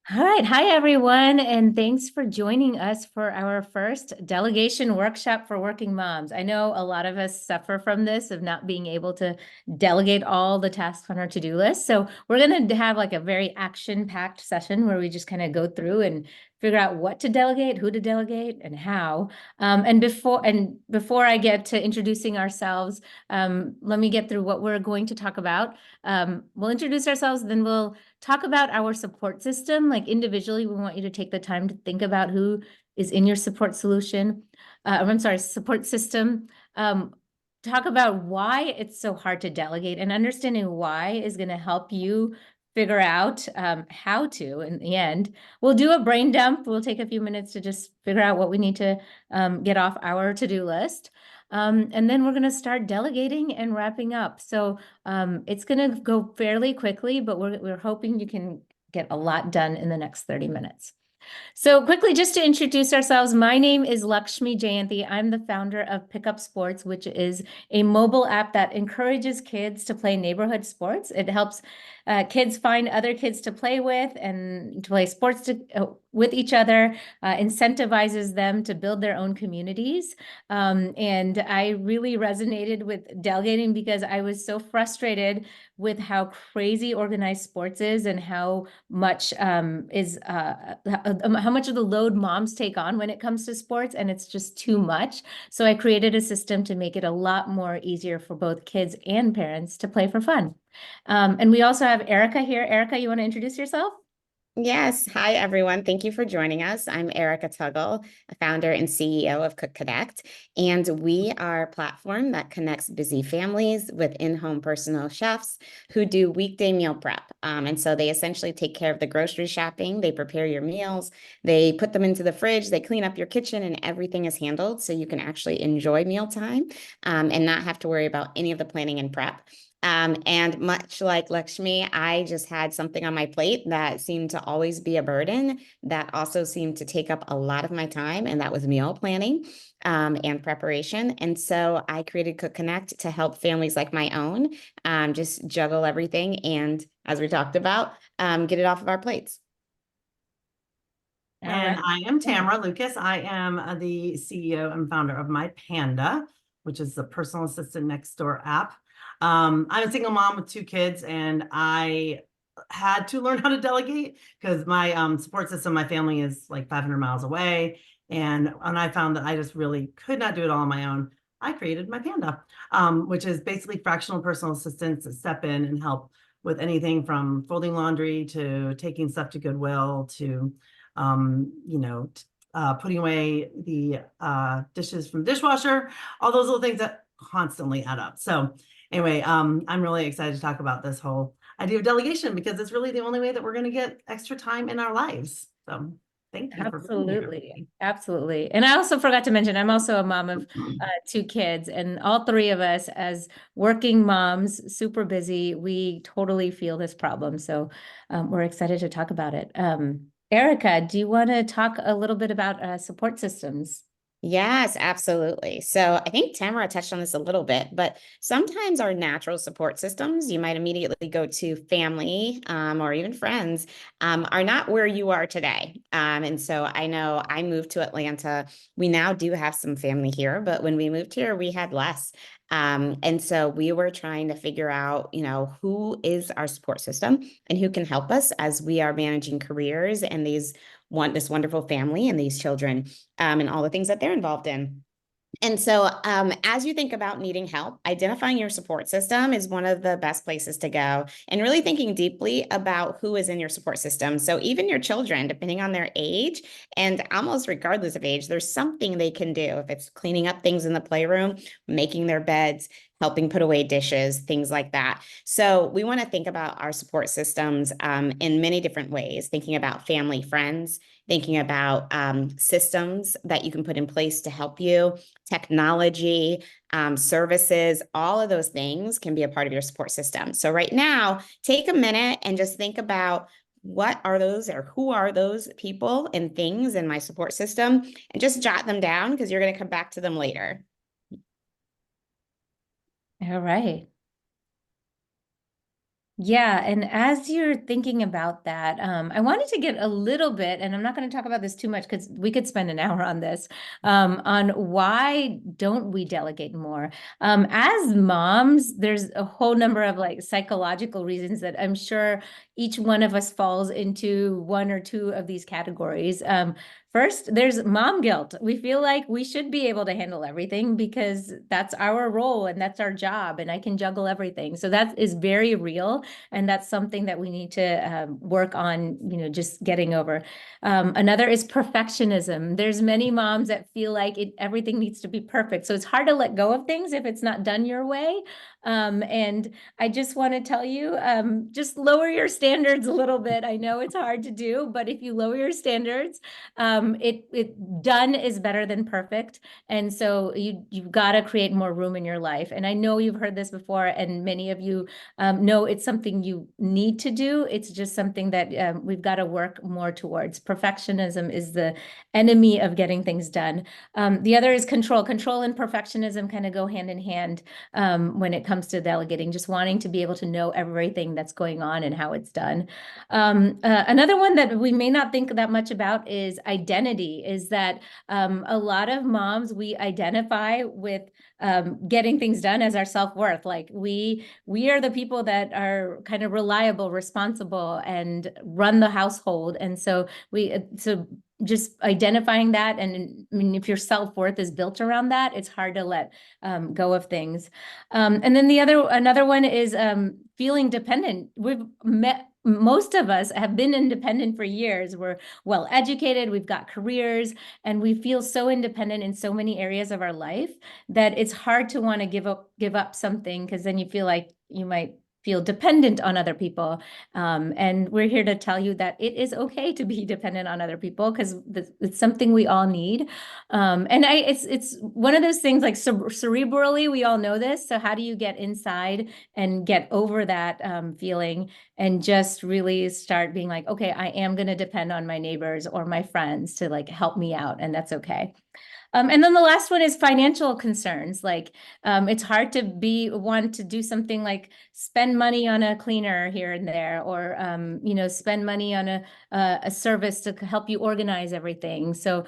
All right. Hi, everyone. And thanks for joining us for our first delegation workshop for working moms. I know a lot of us suffer from this of not being able to delegate all the tasks on our to-do list. So we're going to have like a very action-packed session where we just kind of go through and figure out what to delegate, who to delegate, and how. And before I get to introducing ourselves, let me get through what we're going to talk about. We'll introduce ourselves, then we'll talk about our support system. Like individually, we want you to take the time to think about who is in your support solution. I'm sorry, support system. Talk about why it's so hard to delegate, and understanding why is going to help you figure out how to in the end. We'll do a brain dump. We'll take a few minutes to just figure out what we need to get off our to-do list. And then we're going to start delegating and wrapping up. So it's going to go fairly quickly, but we're hoping you can get a lot done in the next 30 minutes. So quickly, just to introduce ourselves, my name is Lakshmi Jayanthi. I'm the founder of Pickup Sports, which is a mobile app that encourages kids to play neighborhood sports. It helps kids find other kids to play with and to play sports with each other, incentivizes them to build their own communities. And I really resonated with delegating because I was so frustrated with how crazy organized sports is and how much how much of the load moms take on when it comes to sports, and it's just too much. So I created a system to make it a lot more easier for both kids and parents to play for fun. And we also have Erica here. Erica, you want to introduce yourself? Yes. Hi, everyone. Thank you for joining us. I'm Erica Tuggle, a founder and CEO of Cookonnect, and we are a platform that connects busy families with in-home personal chefs who do weekday meal prep. And so they essentially take care of the grocery shopping, they prepare your meals, they put them into the fridge, they clean up your kitchen, and everything is handled so you can actually enjoy mealtime and not have to worry about any of the planning and prep. And much like Lakshmi, I just had something on my plate that seemed to always be a burden that also seemed to take up a lot of my time, and that was meal planning and preparation. And so I created Cook Connect to help families like my own just juggle everything and, as we talked about, get it off of our plates. All And right. I am Tamara Lucas. I am the CEO and founder of My Panda, which is the personal assistant next door app. I'm a single mom with two kids, and I had to learn how to delegate because my support system, my family is like 500 miles away. And when I found that I just really could not do it all on my own, I created My Panda, which is basically fractional personal assistants that step in and help with anything from folding laundry to taking stuff to Goodwill to putting away the dishes from the dishwasher, all those little things that constantly add up. So anyway, I'm really excited to talk about this whole idea of delegation because it's really the only way that we're going to get extra time in our lives. So thank you for being here. Absolutely. Absolutely. And I also forgot to mention, I'm also a mom of two kids, and all three of us as working moms, super busy, we totally feel this problem. So we're excited to talk about it. Erica, do you want to talk a little bit about support systems? Yes, absolutely. So I think Tamara touched on this a little bit, but sometimes our natural support systems, you might immediately go to family or even friends, are not where you are today. And so I know I moved to Atlanta. We now do have some family here, but when we moved here, we had less. And so we were trying to figure out, who is our support system and who can help us as we are managing careers and this wonderful family and these children and all the things that they're involved in. And so, as you think about needing help, identifying your support system is one of the best places to go, and really thinking deeply about who is in your support system. So, even your children, depending on their age, and almost regardless of age, there's something they can do. If it's cleaning up things in the playroom, making their beds, helping put away dishes, things like that. So, we want to think about our support systems in many different ways, thinking about family, friends, thinking about systems that you can put in place to help you, technology, services, all of those things can be a part of your support system. So right now, take a minute and just think about what are those or who are those people and things in my support system, and just jot them down because you're going to come back to them later. All right. Yeah, and as you're thinking about that, I wanted to get a little bit, and I'm not going to talk about this too much because we could spend an hour on this, on why don't we delegate more? As moms, there's a whole number of like psychological reasons that I'm sure each one of us falls into one or two of these categories. First, there's mom guilt. We feel like we should be able to handle everything because that's our role and that's our job, and I can juggle everything. So that is very real. And that's something that we need to work on, just getting over. Another is perfectionism. There's many moms that feel like everything needs to be perfect. So it's hard to let go of things if it's not done your way. And I just want to tell you, just lower your standards a little bit. I know it's hard to do, but if you lower your standards, it done is better than perfect. And so you've got to create more room in your life. And I know you've heard this before, and many of you know it's something you need to do. It's just something that we've got to work more towards. Perfectionism is the enemy of getting things done. The other is control. Control and perfectionism kind of go hand in hand when it comes to delegating, just wanting to be able to know everything that's going on and how it's done. Another one that we may not think that much about is identity, is that a lot of moms, we identify with getting things done as our self-worth. Like we are the people that are kind of reliable, responsible, and run the household. And so just identifying that, and I mean, if your self-worth is built around that, it's hard to let go of things. And then another one is feeling dependent. Most of us have been independent for years. We're well educated, we've got careers, and we feel so independent in so many areas of our life that it's hard to want to give up something, because then you feel like you might feel dependent on other people. And we're here to tell you that it is okay to be dependent on other people, because it's something we all need. And it's one of those things, like cerebrally, we all know this. So how do you get inside and get over that feeling, and just really start being like, okay, I am going to depend on my neighbors or my friends to like help me out, and that's okay. And then the last one is financial concerns. Like it's hard to want to do something like spend money on a cleaner here and there, or spend money on a service to help you organize everything. So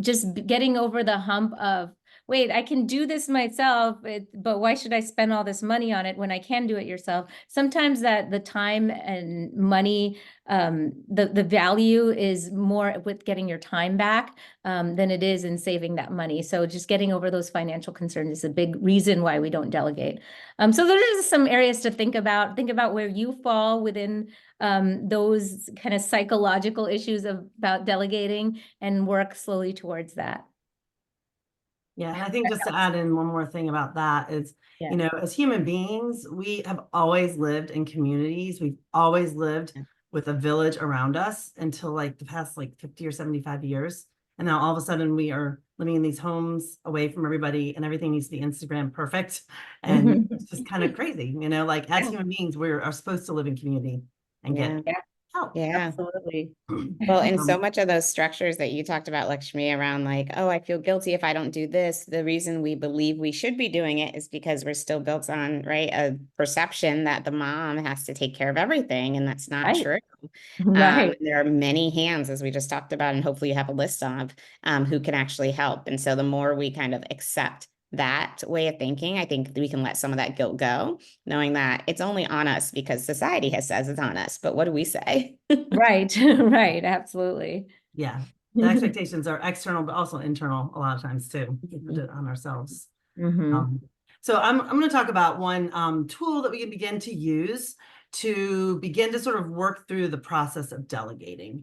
just getting over the hump of, wait, I can do this myself, but why should I spend all this money on it when I can do it yourself? Sometimes that the time and money, the value is more with getting your time back than it is in saving that money. So just getting over those financial concerns is a big reason why we don't delegate. So those are just some areas to think about. Think about where you fall within those kind of psychological issues about delegating, and work slowly towards that. Yeah, and I think just to add in one more thing about that is, Yeah. as human beings, we have always lived in communities. We've always lived with a village around us until like the past like 50 or 75 years. And now all of a sudden we are living in these homes away from everybody, and everything needs to be Instagram perfect. And it's just kind of crazy, like as human beings, we are supposed to live in community and get help. Yeah. Absolutely. Well, and so much of those structures that you talked about, Lakshmi, around like, oh, I feel guilty if I don't do this. The reason we believe we should be doing it is because we're still built on, right, a perception that the mom has to take care of everything. And that's not Right. true. Right. There are many hands, as we just talked about, and hopefully you have a list of who can actually help. And so the more we kind of accept that way of thinking, I think we can let some of that guilt go, knowing that it's only on us because society has says it's on us. But what do we say? Right. Right. Absolutely. Yeah. The expectations are external, but also internal a lot of times too. We put it on ourselves. So I'm going to talk about one tool that we can begin to use to begin to sort of work through the process of delegating.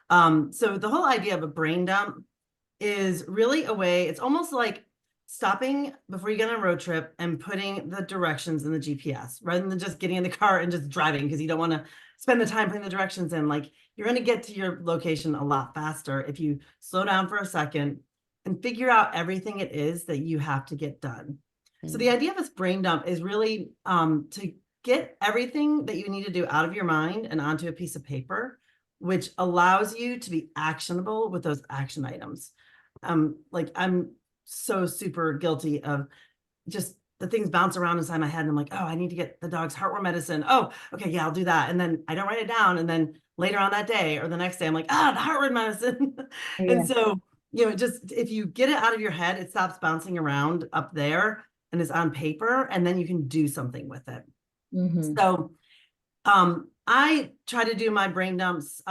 So the whole idea of a brain dump is really a way, it's almost like stopping before you get on a road trip and putting the directions in the GPS, rather than just getting in the car and just driving because you don't want to spend the time putting the directions in. Like, you're going to get to your location a lot faster if you slow down for a second and figure out everything it is that you have to get done. So the idea of this brain dump is really to get everything that you need to do out of your mind and onto a piece of paper, which allows you to be actionable with those action items. Like, I'm so super guilty of just the things bounce around inside my head and I'm like, oh, I need to get the dog's heartworm medicine. Oh, okay, yeah, I'll do that. And then I don't write it down. And then later on that day or the next day, I'm like, the heartworm medicine. Yeah. And so, just if you get it out of your head, it stops bouncing around up there and it's on paper, and then you can do something with it. Mhm. So I try to do my brain dumps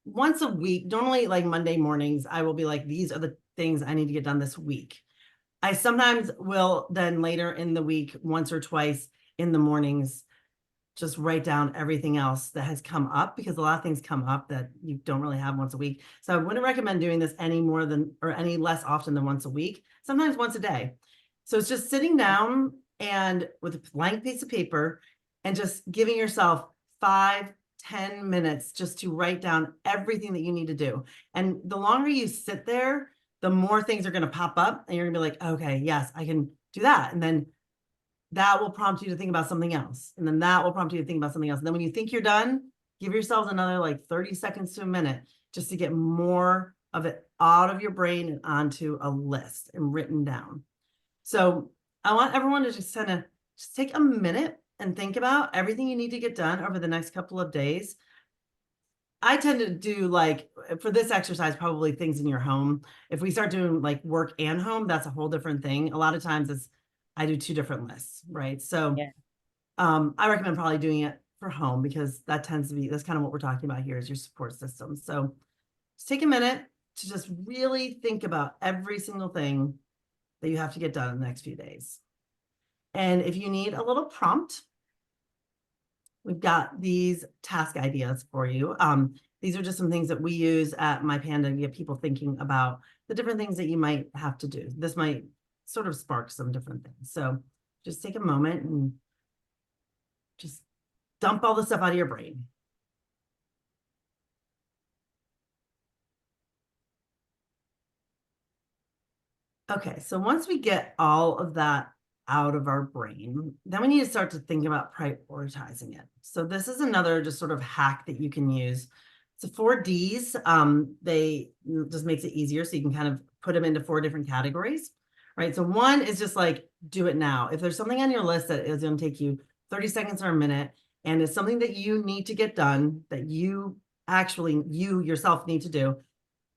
once a week. Normally, like Monday mornings, I will be like, these are the things I need to get done this week. I sometimes will then later in the week, once or twice in the mornings, just write down everything else that has come up, because a lot of things come up that you don't really have once a week. So I wouldn't recommend doing this any more than, or any less often than once a week, sometimes once a day. So it's just sitting down and with a blank piece of paper and just giving yourself 5-10 minutes just to write down everything that you need to do. And the longer you sit there, the more things are going to pop up and you're gonna be like, okay, yes, I can do that. And then that will prompt you to think about something else. And then that will prompt you to think about something else. And then when you think you're done, give yourselves another like 30 seconds to a minute just to get more of it out of your brain and onto a list and written down. So I want everyone to just kind of just take a minute and think about everything you need to get done over the next couple of days. I tend to do, like, for this exercise, probably things in your home. If we start doing like work and home, that's a whole different thing. A lot of times I do 2 different lists, right? So Yeah. I recommend probably doing it for home, because that's kind of what we're talking about here is your support system. So just take a minute to just really think about every single thing that you have to get done in the next few days. And if you need a little prompt, we've got these task ideas for you. These are just some things that we use at My Panda to get people thinking about the different things that you might have to do. This might sort of spark some different things. So just take a moment and just dump all the stuff out of your brain. Okay, so once we get all of that out of our brain, then we need to start to think about prioritizing it. So this is another just sort of hack that you can use. So 4Ds, they just makes it easier. So you can kind of put them into 4 different categories, right? So one is just like, do it now. If there's something on your list that is going to take you 30 seconds or a minute, and it's something that you need to get done, that you yourself need to do,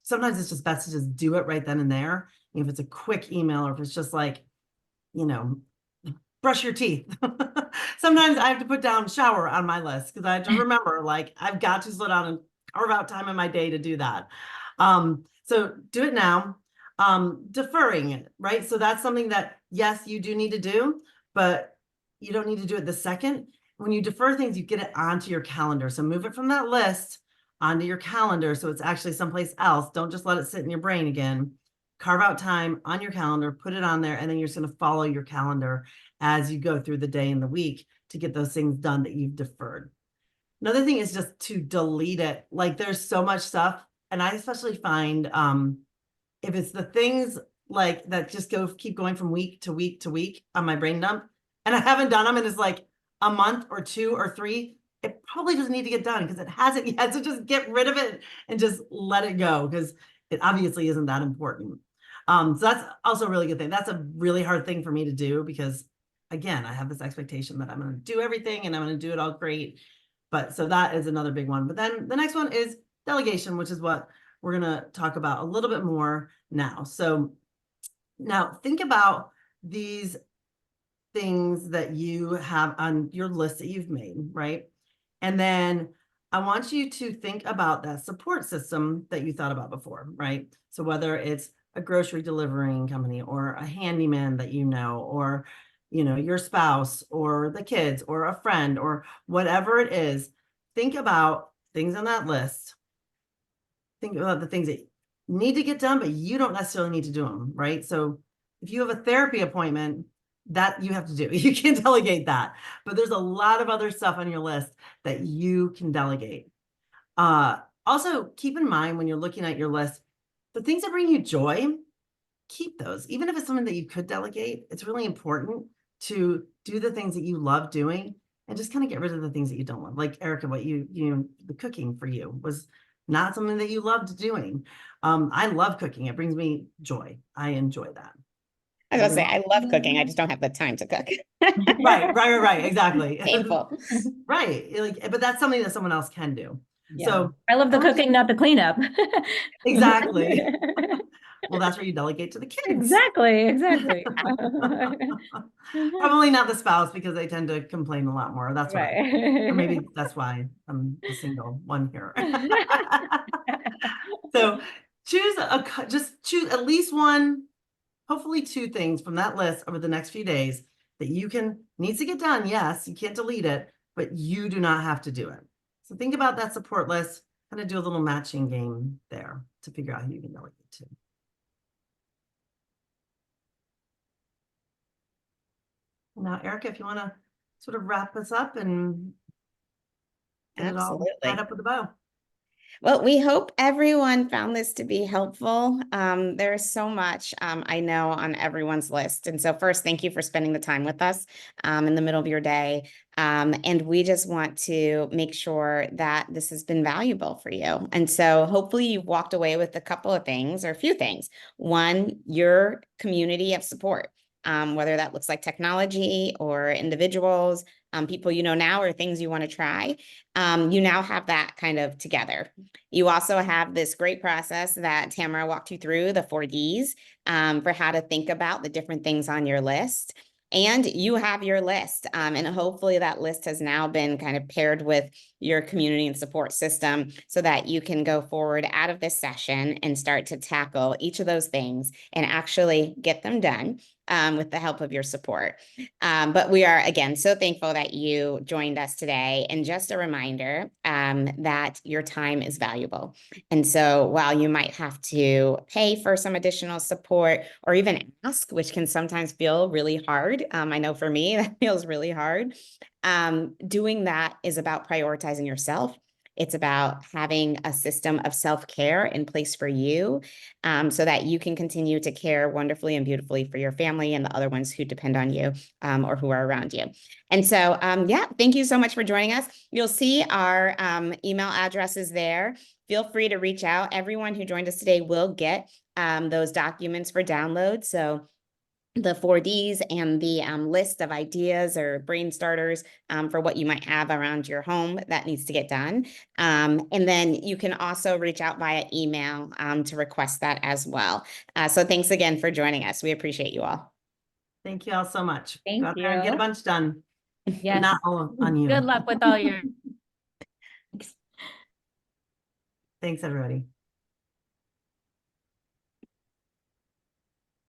sometimes it's just best to just do it right then and there. If it's a quick email, or if it's just like, brush your teeth. Sometimes I have to put down shower on my list because I have to remember, like, I've got to slow down and carve out time in my day to do that. So do it now. Deferring it, right? So that's something that, yes, you do need to do, but you don't need to do it the second. When you defer things, you get it onto your calendar. So move it from that list onto your calendar, so it's actually someplace else. Don't just let it sit in your brain again. Carve out time on your calendar, put it on there, and then you're just going to follow your calendar as you go through the day and the week to get those things done that you've deferred. Another thing is just to delete it. Like, there's so much stuff, and I especially find if it's the things like that just keep going from week to week to week on my brain dump, and I haven't done them, and it's like a month or 2 or 3, it probably doesn't need to get done because it hasn't yet. So just get rid of it and just let it go, because it obviously isn't that important. So that's also a really good thing. That's a really hard thing for me to do because, again, I have this expectation that I'm going to do everything and I'm going to do it all great. But so that is another big one. But then the next one is delegation, which is what we're going to talk about a little bit more now. So now think about these things that you have on your list that you've made, right? And then I want you to think about that support system that you thought about before, right? So whether it's a grocery delivering company or a handyman that or your spouse or the kids or a friend or whatever it is, think about things on that list. Think about the things that need to get done, but you don't necessarily need to do them, right? So if you have a therapy appointment, that you have to do. You can't delegate that. But there's a lot of other stuff on your list that you can delegate. Also, keep in mind when you're looking at your list, the things that bring you joy, keep those. Even if it's something that you could delegate, it's really important to do the things that you love doing and just kind of get rid of the things that you don't love. Like Erica, what the cooking for you was not something that you loved doing. I love cooking. It brings me joy. I enjoy that. I was gonna say, I love cooking. I just don't have the time to cook. Right, exactly. Painful. Right, like, but that's something that someone else can do. Yeah. So I love the I would- cooking, not the cleanup. Exactly. Well, that's where you delegate to the kids. Exactly. Probably not the spouse because they tend to complain a lot more. That's why. Or maybe Right. that's why I'm the single one here. So just choose at least one, hopefully two things from that list over the next few days that needs to get done. Yes, you can't delete it, but you do not have to do it. So think about that support list, kind of do a little matching game there to figure out who you can delegate to. Now, Erica, if you want to sort of wrap us up and get it all tied Absolutely. up with a bow. Well, we hope everyone found this to be helpful. There's so much I know on everyone's list. And so first, thank you for spending the time with us in the middle of your day. And we just want to make sure that this has been valuable for you. And so hopefully you've walked away with a couple of things or a few things. One, your community of support. Whether that looks like technology or individuals, people you know now, or things you want to try, you now have that kind of together. You also have this great process that Tamara walked you through, the 4Ds, for how to think about the different things on your list. And you have your list. And hopefully that list has now been kind of paired with your community and support system so that you can go forward out of this session and start to tackle each of those things and actually get them done with the help of your support. But we are, again, so thankful that you joined us today. And just a reminder that your time is valuable. And so while you might have to pay for some additional support or even ask, which can sometimes feel really hard, I know for me, that feels really hard. Doing that is about prioritizing yourself. It's about having a system of self-care in place for you so that you can continue to care wonderfully and beautifully for your family and the other ones who depend on you or who are around you. And so, yeah, thank you so much for joining us. You'll see our email addresses there. Feel free to reach out. Everyone who joined us today will get those documents for download. So the 4Ds and the list of ideas or brain starters for what you might have around your home that needs to get done. And then you can also reach out via email to request that as well. So thanks again for joining us. We appreciate you all. Thank you all so much. Thank Go out there and get a you. bunch done. Yes. Not all on you. Good luck with all your Thanks, everybody.